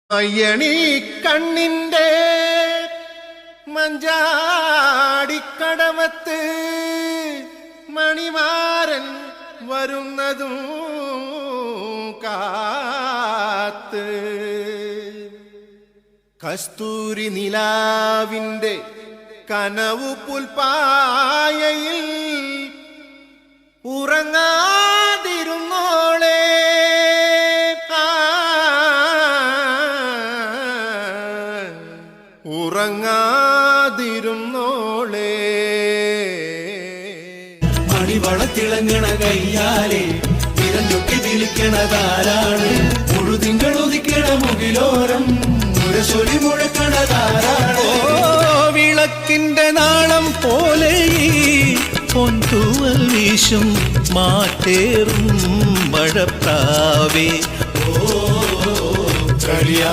അയ്യണി കണ്ണിന്റെ മഞ്ചാടിക്കടമത്ത് മണിമാരൻ വരുന്നതും കാത്ത് കസ്തൂരി നിലാവിന്റെ കനവു പുൽപ്പായയിൽ ഉറങ്ങാതിരുന്നോളെ ഉറങ്ങാതിരുന്നോളെ മണിവളത്തിളങ്ങണ കയ്യാലെ തിരഞ്ഞൊക്കെ വിളിക്കണതാരാണ് മുഴുതിങ്കൾ ഉദിക്കണ മുകിലോരം മുരശൊലി മുഴക്കണതാരാണ് വിളക്കിന്റെ നാളം പോലെ പൊൻതൂവൽ വീശും മാറ്റേറും മഴപ്രാവേ കളിയാ